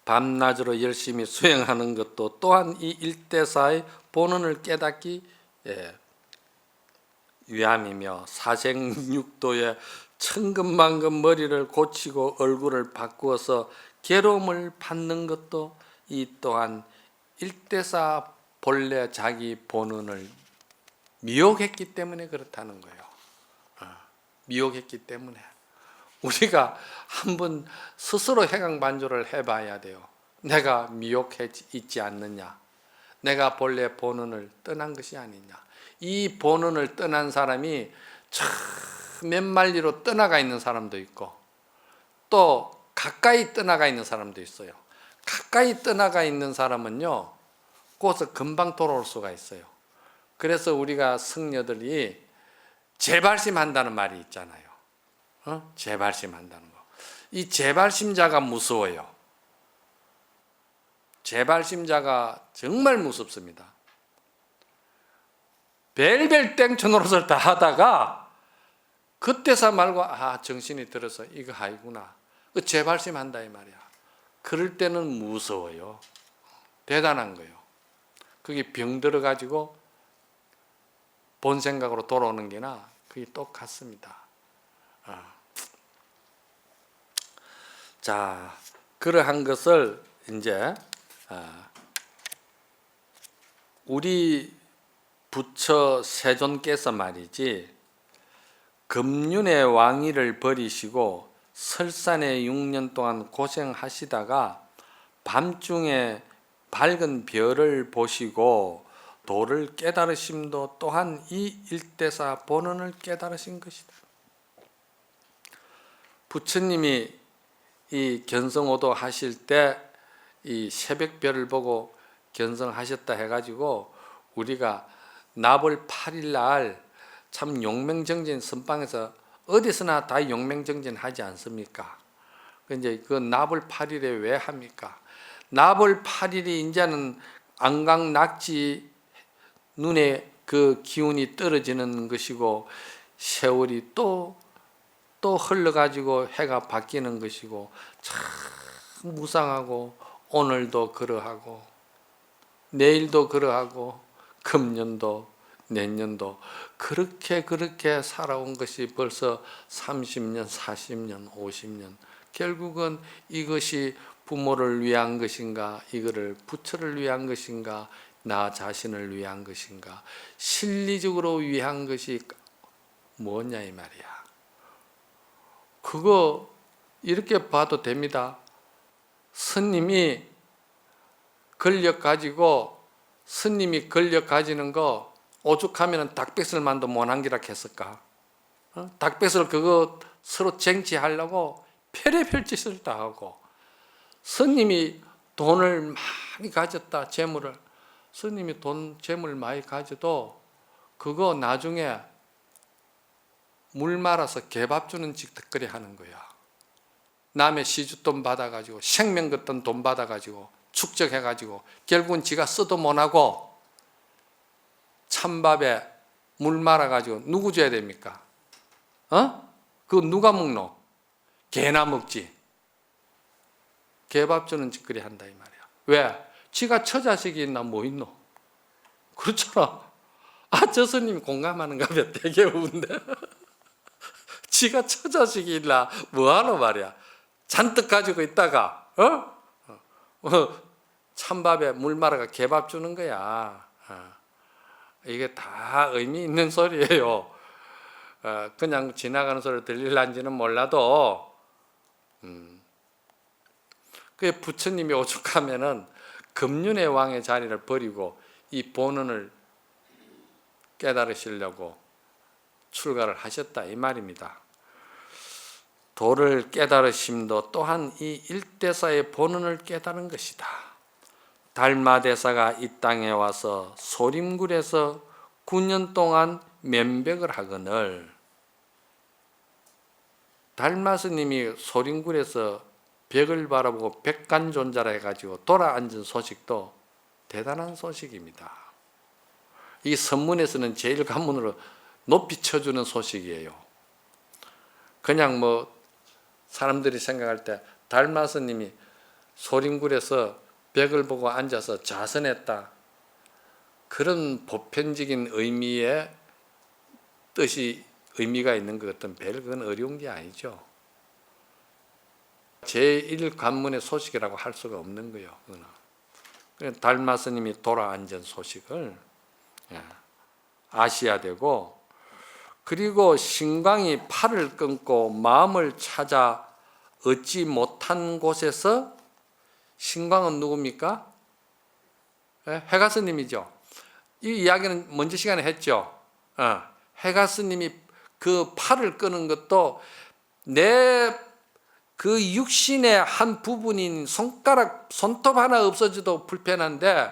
밤낮으로 열심히 수행하는 것도 또한 이 일대사의 본원을 깨닫기 위함이며, 사생육도에 천근만근 머리를 고치고 얼굴을 바꾸어서 괴로움을 받는 것도 이 또한 일대사 본래 자기 본원을 미혹했기 때문에 그렇다는 거예요. 미혹했기 때문에. 우리가 한번 스스로 해강반조를 해봐야 돼요. 내가 미혹해 있지 않느냐, 내가 본래 본원을 떠난 것이 아니냐. 이 본원을 떠난 사람이 몇 마리로 떠나가 있는 사람도 있고, 또 가까이 떠나가 있는 사람도 있어요. 가까이 떠나가 있는 사람은요, 거기서 금방 돌아올 수가 있어요. 그래서 우리가 성녀들이 재발심한다는 말이 있잖아요. 재발심한다는 거. 이 재발심자가 무서워요. 재발심자가 정말 무섭습니다. 벨벨 땡초 노릇을 다 하다가 그때서 말고 정신이 들어서 이거 아니구나. 재발심한다 이 말이야. 그럴 때는 무서워요. 대단한 거예요. 그게 병 들어가지고 본 생각으로 돌아오는 게나 그게 똑같습니다. 자, 그러한 것을 이제 우리 부처 세존께서 말이지, 금륜의 왕위를 버리시고 설산에 6년 동안 고생하시다가 밤중에 밝은 별을 보시고 도를 깨달으심도 또한 이 일대사 본원을 깨달으신 것이다. 부처님이 이 견성오도 하실 때 이 새벽별을 보고 견성하셨다 해가지고 우리가 나벌 8일 날 참 용맹정진 선방에서 어디서나 다 용맹정진 하지 않습니까? 이제 그 나벌 8일에 왜 합니까? 나벌 8일이 이제는 안강 낙지 눈에 그 기운이 떨어지는 것이고, 세월이 또 흘러가지고 해가 바뀌는 것이고, 참 무상하고, 오늘도 그러하고 내일도 그러하고 금년도 내년도 그렇게 살아온 것이 벌써 30년, 40년, 50년. 결국은 이것이 부모를 위한 것인가, 이거를 부처를 위한 것인가, 나 자신을 위한 것인가, 실리적으로 위한 것이 뭐냐 이 말이야. 그거 이렇게 봐도 됩니다. 스님이 권력 가지고, 스님이 권력 가지는 거 오죽하면 닭백설만도 못한기라 했을까? 닭백설 그거 서로 쟁취하려고 별의별 짓을 다 하고, 스님이 돈을 많이 가졌다, 재물을. 스님이 재물 많이 가져도 그거 나중에 물 말아서 개밥 주는 짓거리 하는 거야. 남의 시주돈 받아가지고, 생명 걷던 돈 받아가지고 축적해가지고 결국은 지가 써도 못하고 찬밥에 물 말아가지고 누구 줘야 됩니까? 그거 누가 먹노? 개나 먹지. 개밥 주는 짓거리 한다 이 말이야. 왜? 지가 처자식이 있나 뭐 있노? 그렇잖아. 저 스님이 공감하는가 봐. 되게 웃는데. 지가 처자식이 있나 뭐하노 말이야. 잔뜩 가지고 있다가 찬밥에 물 말아가 개밥 주는 거야. 이게 다 의미 있는 소리예요. 그냥 지나가는 소리 들릴란지는 몰라도 그 부처님이 오죽하면은 금륜의 왕의 자리를 버리고 이 본원을 깨달으시려고 출가를 하셨다 이 말입니다. 도를 깨달으심도 또한 이 일대사의 본원을 깨달은 것이다. 달마대사가 이 땅에 와서 소림굴에서 9년 동안 면백을 하거늘, 달마스님이 소림굴에서 벽을 바라보고 백간존자라 해가지고 돌아앉은 소식도 대단한 소식입니다. 이 선문에서는 제일 관문으로 높이 쳐주는 소식이에요. 그냥 뭐 사람들이 생각할 때 달마스님이 소림굴에서 벽을 보고 앉아서 자선했다. 그런 보편적인 의미의 의미가 있는 것 같은 별건 어려운 게 아니죠. 제1관문의 소식이라고 할 수가 없는 거예요. 그거는 달마 스님이 돌아앉은 소식을 아셔야 되고, 그리고 신광이 팔을 끊고 마음을 찾아 얻지 못한 곳에서, 신광은 누굽니까? 해가 스님이죠. 이 이야기는 먼저 시간에 했죠. 해가 스님이 그 팔을 끄는 것도 내 그 육신의 한 부분인 손톱 하나 없어져도 불편한데,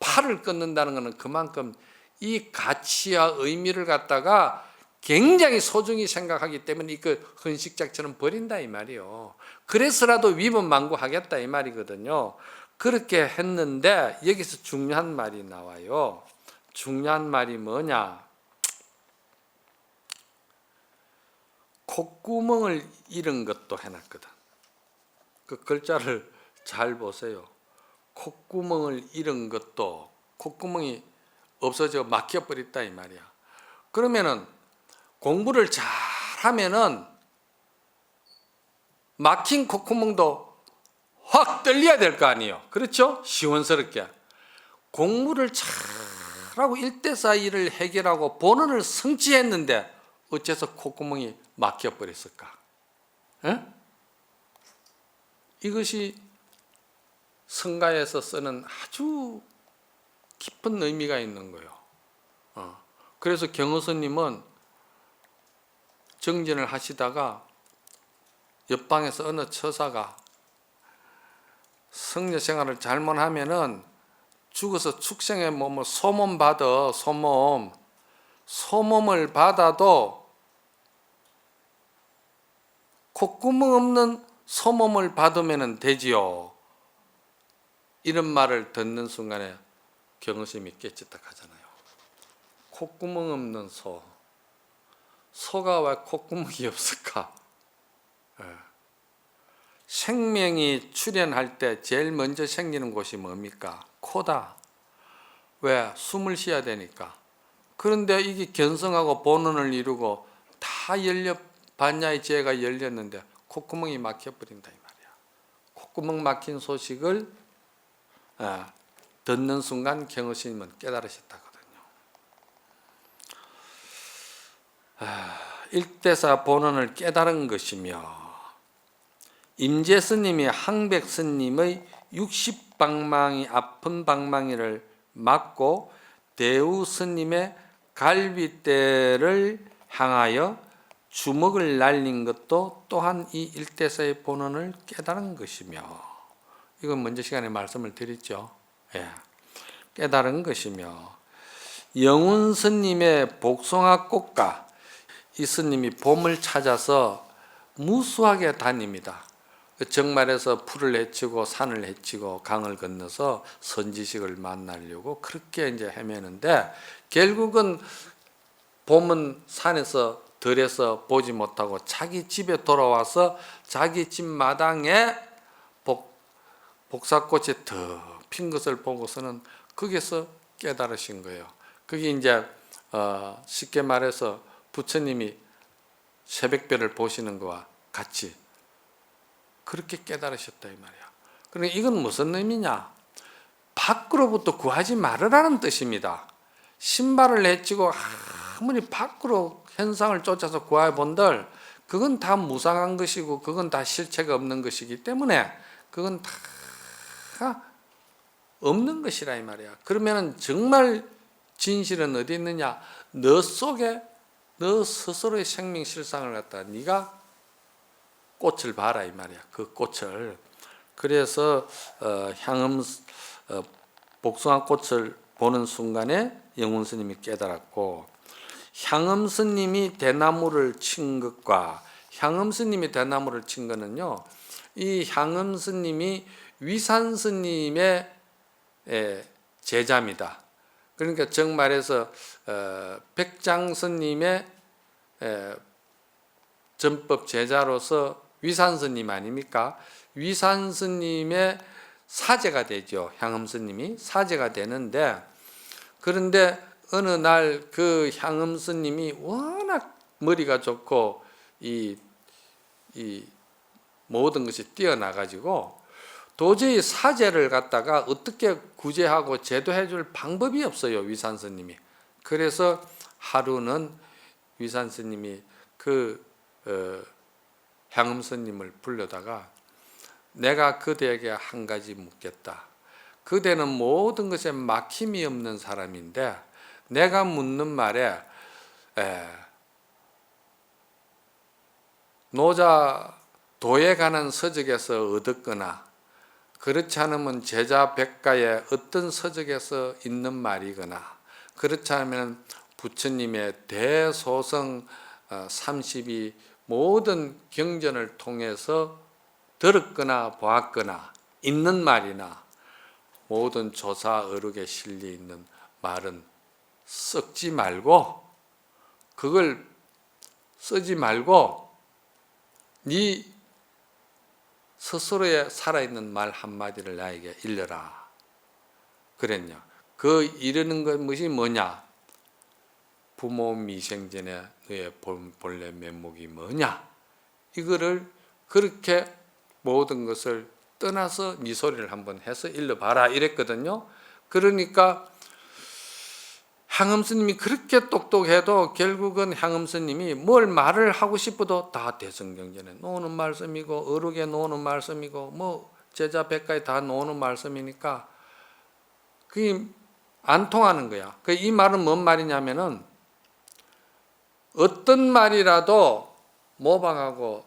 팔을 끊는다는 것은 그만큼 이 가치와 의미를 갖다가 굉장히 소중히 생각하기 때문에 그 헌식작처럼 버린다 이 말이요. 그래서라도 위법망구하겠다 이 말이거든요. 그렇게 했는데 여기서 중요한 말이 나와요. 중요한 말이 뭐냐? 콧구멍을 잃은 것도 해놨거든. 그 글자를 잘 보세요. 콧구멍을 잃은 것도, 콧구멍이 없어져 막혀버렸다 이 말이야. 그러면은 공부를 잘 하면은 막힌 콧구멍도 확 떨려야 될 거 아니에요. 그렇죠? 시원스럽게. 공부를 잘하고 1대4 일을 해결하고 본원을 성취했는데 어째서 콧구멍이 막혀버렸을까? 이것이 성가에서 쓰는 아주 깊은 의미가 있는 거예요. 그래서 경허스님은 정진을 하시다가 옆방에서 어느 처사가 성녀 생활을 잘못하면은 죽어서 축생의 몸을 소몸 받아, 소몸을 받아도 콧구멍 없는 소몸을 받으면 되지요. 이런 말을 듣는 순간에 경허스님이 깨졌다 하잖아요. 콧구멍 없는 소가 왜 콧구멍이 없을까? 생명이 출현할 때 제일 먼저 생기는 곳이 뭡니까? 코다. 왜? 숨을 쉬어야 되니까. 그런데 이게 견성하고 본원을 이루고 다 반야의 지혜가 열렸는데 콧구멍이 막혀버린다 이 말이야. 콧구멍 막힌 소식을 듣는 순간 경허스님은 깨달으셨다거든요. 1대4 본원을 깨달은 것이며, 임재스님이 항백스님의 60방망이 아픈 방망이를 맞고 대우스님의 갈비대를 향하여 주먹을 날린 것도 또한 이 1대4의 본원을 깨달은 것이며, 이건 먼저 시간에 말씀을 드렸죠. 깨달은 것이며, 영훈스님의 복숭아꽃가, 이 스님이 봄을 찾아서 무수하게 다닙니다. 정말에서 풀을 헤치고 산을 헤치고 강을 건너서 선지식을 만나려고 그렇게 이제 헤매는데, 결국은 봄은 산에서 들에서 보지 못하고 자기 집에 돌아와서 자기 집 마당에 복사꽃이 더 핀 것을 보고서는 거기서 깨달으신 거예요. 그게 이제 쉽게 말해서 부처님이 새벽별을 보시는 것과 같이 그렇게 깨달으셨다 이 말이야. 그러니까 이건 무슨 의미냐? 밖으로부터 구하지 말으라는 뜻입니다. 신발을 내치고 아무리 밖으로 현상을 쫓아서 구해 본들 그건 다 무상한 것이고 그건 다 실체가 없는 것이기 때문에 그건 다 없는 것이라 이 말이야. 그러면 정말 진실은 어디 있느냐? 너 속에 너 스스로의 생명 실상을 갖다 네가 꽃을 봐라 이 말이야. 그 꽃을. 그래서 복숭아 꽃을 보는 순간에 영훈스님이 깨달았고, 향음스님이 대나무를 친 것과 향음스님이 대나무를 친 것은요, 이 향음스님이 위산스님의 제자입니다. 그러니까 정말해서 백장스님의 전법 제자로서 위산스님 아닙니까? 위산 스님의 사제가 되죠. 향음 스님이 사제가 되는데, 그런데 어느 날 그 향음 스님이 워낙 머리가 좋고 이 모든 것이 뛰어나 가지고 도저히 사제를 갖다가 어떻게 구제하고 제도해 줄 방법이 없어요, 위산 스님이. 그래서 하루는 위산 스님이 그 향음 스님을 불러다가 내가 그대에게 한 가지 묻겠다. 그대는 모든 것에 막힘이 없는 사람인데 내가 묻는 말에 노자도에 관한 서적에서 얻었거나 그렇지 않으면 제자 백가의 어떤 서적에서 있는 말이거나 그렇지 않으면 부처님의 대소성 30이 모든 경전을 통해서 들었거나 보았거나 있는 말이나 모든 조사 어록에 실려 있는 말은 썩지 말고 그걸 쓰지 말고 네 스스로의 살아있는 말 한마디를 나에게 일러라 그랬냐. 그 이르는 것이 뭐냐. 부모 미생전에 너의 본래 면목이 뭐냐. 이거를 그렇게 모든 것을 떠나서 네 소리를 한번 해서 일러봐라 이랬거든요. 그러니까 향음 스님이 그렇게 똑똑해도 결국은 향음 스님이 뭘 말을 하고 싶어도 다 대성경전에 놓는 말씀이고 어록에 놓는 말씀이고 뭐 제자 백가에 다 놓는 말씀이니까 그게 안 통하는 거야. 이 말은 뭔 말이냐면은 어떤 말이라도 모방하고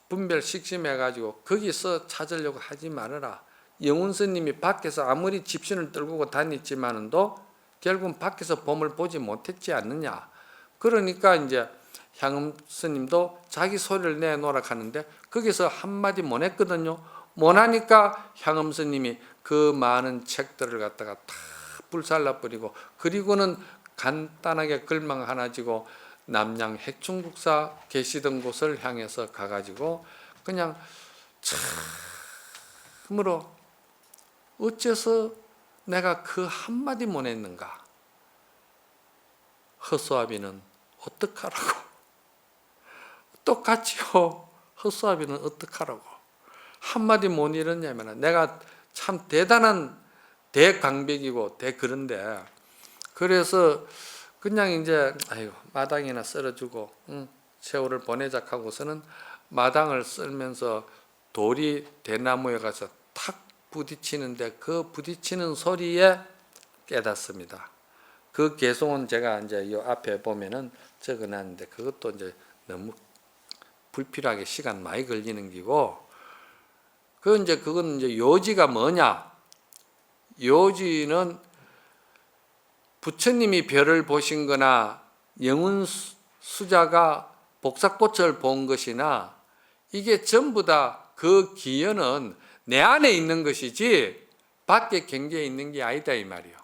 분별 식심해가지고 거기서 찾으려고 하지 말아라. 영훈 스님이 밖에서 아무리 집신을 떨고 다녔지만도 결국은 밖에서 봄을 보지 못했지 않느냐. 그러니까 이제 향음 스님도 자기 소리를 내놓으라 하는데 거기서 한마디 못 했거든요. 못 하니까 향음 스님이 그 많은 책들을 갖다가 다 불살라버리고 그리고는 간단하게 글망 하나 지고 남양 핵충국사 계시던 곳을 향해서 가가지고 그냥 참으로 어째서 내가 그 한마디 못 했는가. 허수아비는 어떡하라고. 똑같이요. 허수아비는 어떡하라고. 한마디 못 이뤘냐면 내가 참 대단한 대강백이고 대그런데 그래서 그냥 이제 아이고 마당이나 썰어주고 세월을 보내자 하고서는 마당을 썰면서 돌이 대나무에 가서 탁 부딪히는데 그 부딪히는 소리에 깨닫습니다. 그 개송은 제가 이제 이 앞에 보면은 적어놨는데 그것도 이제 너무 불필요하게 시간 많이 걸리는 기고 그건 이제 요지가 뭐냐? 요지는 부처님이 별을 보신 거나 영운 수자가 복삭꽃을 본 것이나 이게 전부 다 그 기연은 내 안에 있는 것이지 밖에 경계에 있는 게 아니다 이 말이요.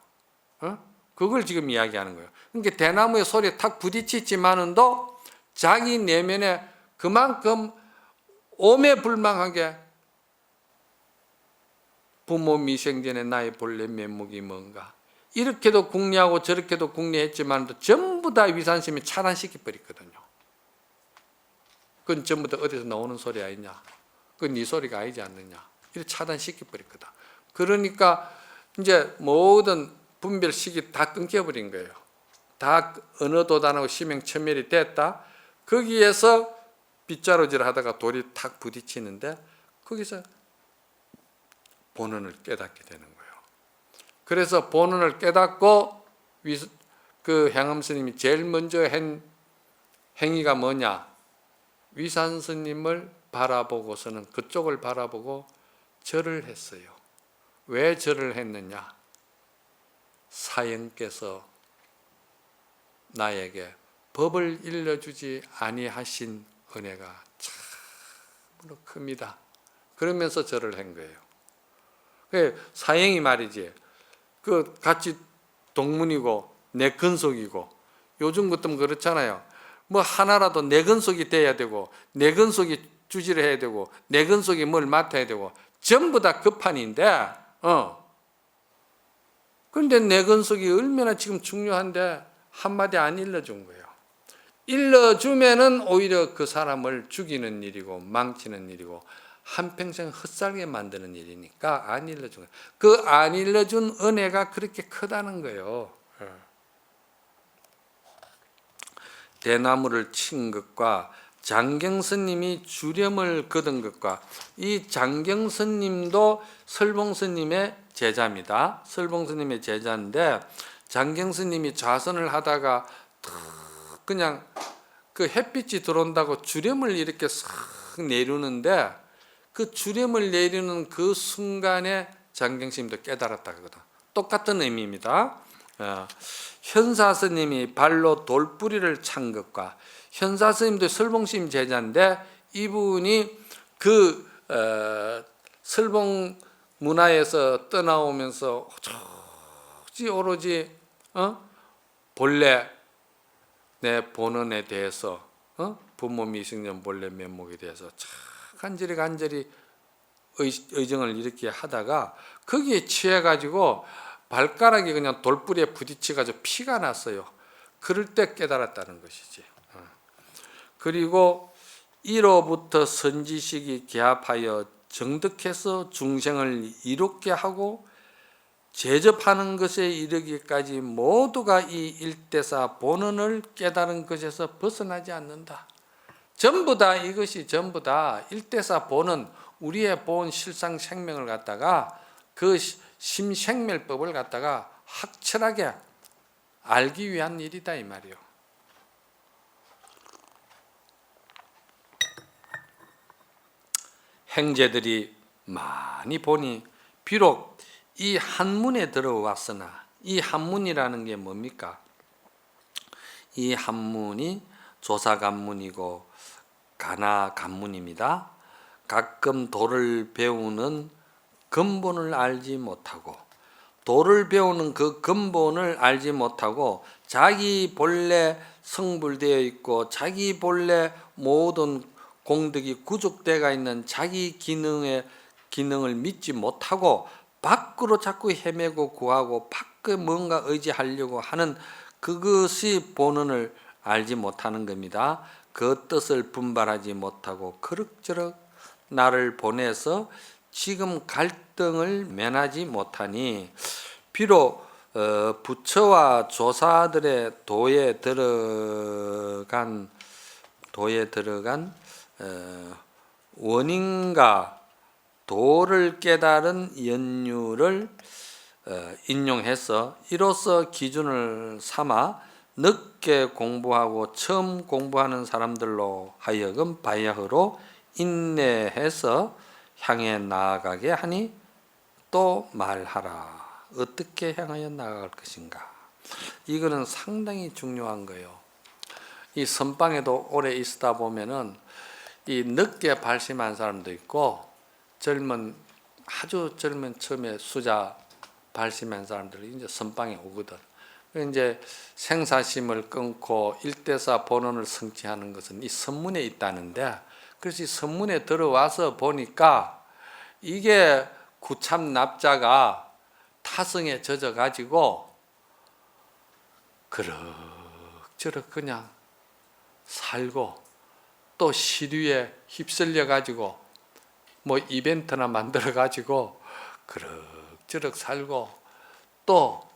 그걸 지금 이야기하는 거예요. 그러니까 대나무의 소리에 탁 부딪히지만은도 자기 내면에 그만큼 오매불망하게 부모 미생전에 나의 본래 면목이 뭔가 이렇게도 궁리하고 저렇게도 궁리했지만 전부 다 위산심이 차단시켜버렸거든요. 그건 전부 다 어디서 나오는 소리 아니냐. 그건 네 소리가 아니지 않느냐. 이렇게 차단시켜버렸거든. 그러니까 이제 모든 분별식이 다 끊겨버린 거예요. 다 어느 도단하고 심행천멸이 됐다. 거기에서 빗자루질 하다가 돌이 탁 부딪히는데 거기서 본원을 깨닫게 되는 거예요. 그래서 본원을 깨닫고 그 향음 스님이 제일 먼저 한 행위가 뭐냐? 위산 스님을 바라보고서는 그쪽을 바라보고 절을 했어요. 왜 절을 했느냐? 사형께서 나에게 법을 일러주지 아니하신 은혜가 참으로 큽니다. 그러면서 절을 한 거예요. 사형이 말이지. 그 같이 동문이고 내 근속이고 요즘 같으면 그렇잖아요. 뭐 하나라도 내 근속이 돼야 되고 내 근속이 주지를 해야 되고 내근속이 뭘 맡아야 되고 전부 다 급판인데 그런데 내근속이 얼마나 지금 중요한데 한마디 안 일러준 거예요. 일러주면은 오히려 그 사람을 죽이는 일이고 망치는 일이고 한평생 헛살게 만드는 일이니까 안 일러준 거예요. 그 안 일러준 은혜가 그렇게 크다는 거예요. 대나무를 친 것과 장경스님이 주렴을 거둔 것과 이 장경스님도 설봉스님의 제자입니다. 설봉스님의 제자인데 장경스님이 좌선을 하다가 그냥 그 햇빛이 들어온다고 주렴을 이렇게 싹 내리는데 그 주렴을 내리는 그 순간에 장경스님도 깨달았다 그거다. 똑같은 의미입니다. 현사스님이 발로 돌뿌리를 찬 것과 현사스님도 설봉스님 제자인데 이분이 그 설봉 문화에서 떠나오면서 오로지 본래 내 본원에 대해서 부모 미승년 본래 면목에 대해서 간절히 의정을 이렇게 하다가 거기에 취해가지고 발가락이 그냥 돌뿌리에 부딪혀가지고 피가 났어요. 그럴 때 깨달았다는 것이지. 그리고 이로부터 선지식이 개합하여 정득해서 중생을 이롭게 하고 제접하는 것에 이르기까지 모두가 이 일대사 본원을 깨달은 것에서 벗어나지 않는다. 전부 다 이것이 전부 다 일대사 본원, 우리의 본 실상 생명을 갖다가 그 심생멸법을 갖다가 확철하게 알기 위한 일이다 이 말이요. 행제들이 많이 보니 비록 이 한문에 들어왔으나 이 한문이라는 게 뭡니까? 이 한문이 조사간문이고 가나간문입니다. 가끔 도를 배우는 근본을 알지 못하고 도를 배우는 그 근본을 알지 못하고 자기 본래 성불되어 있고 자기 본래 모든 공덕이 구족되어 있는 자기 기능을 믿지 못하고 밖으로 자꾸 헤매고 구하고 밖에 뭔가 의지하려고 하는 그것이 본원을 알지 못하는 겁니다. 그 뜻을 분발하지 못하고 그럭저럭 나를 보내서 지금 갈등을 면하지 못하니 비록 부처와 조사들의 도에 들어간 원인과 도를 깨달은 연유를 인용해서 이로써 기준을 삼아 늦게 공부하고 처음 공부하는 사람들로 하여금 바야흐로 인내해서 향해 나아가게 하니 또 말하라. 어떻게 향하여 나아갈 것인가? 이거는 상당히 중요한 거예요. 이 선방에도 오래 있다 보면은 이 늦게 발심한 사람도 있고 아주 젊은 처음에 수자 발심한 사람들이 이제 선방에 오거든. 이제 생사심을 끊고 일대사 본원을 성취하는 것은 이 선문에 있다는데, 그래서 이 선문에 들어와서 보니까 이게 구참 납자가 타성에 젖어 가지고 그럭저럭 그냥 살고 또 시류에 휩쓸려 가지고 뭐 이벤트나 만들어 가지고 그럭저럭 살고 또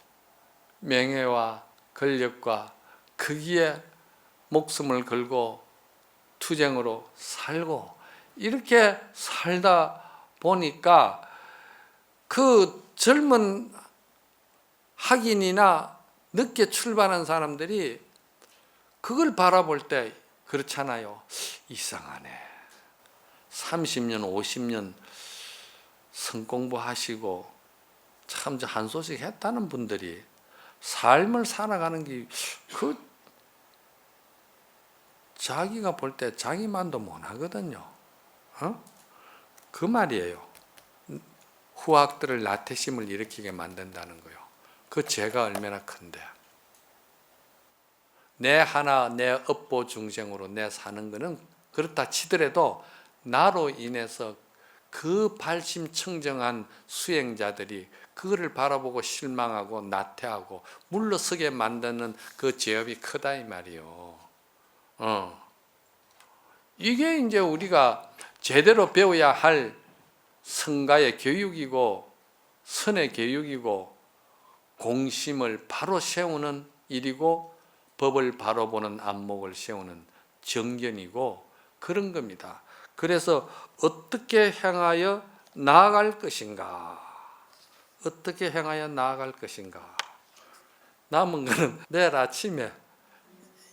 명예와 권력과 거기에 목숨을 걸고 투쟁으로 살고 이렇게 살다 보니까 그 젊은 학인이나 늦게 출발한 사람들이 그걸 바라볼 때 그렇잖아요. 이상하네. 30년, 50년 성공부하시고 참 한 소식 했다는 분들이 삶을 살아가는 게 자기가 볼 때 자기만도 못하거든요. 그 말이에요. 후학들을 나태심을 일으키게 만든다는 거예요. 그 죄가 얼마나 큰데. 내 업보 중생으로 내 사는 거는 그렇다 치더라도 나로 인해서 그 발심청정한 수행자들이 그거를 바라보고 실망하고 나태하고 물러서게 만드는 그 죄업이 크다 이 말이요. 이게 이제 우리가 제대로 배워야 할 성가의 교육이고 선의 교육이고 공심을 바로 세우는 일이고 법을 바로 보는 안목을 세우는 정견이고 그런 겁니다. 그래서 어떻게 향하여 나아갈 것인가? 어떻게 향하여 나아갈 것인가? 남은 거는 내일 아침에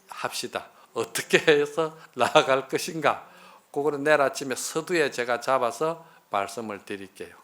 합시다. 어떻게 해서 나아갈 것인가? 그거는 내일 아침에 서두에 제가 잡아서 말씀을 드릴게요.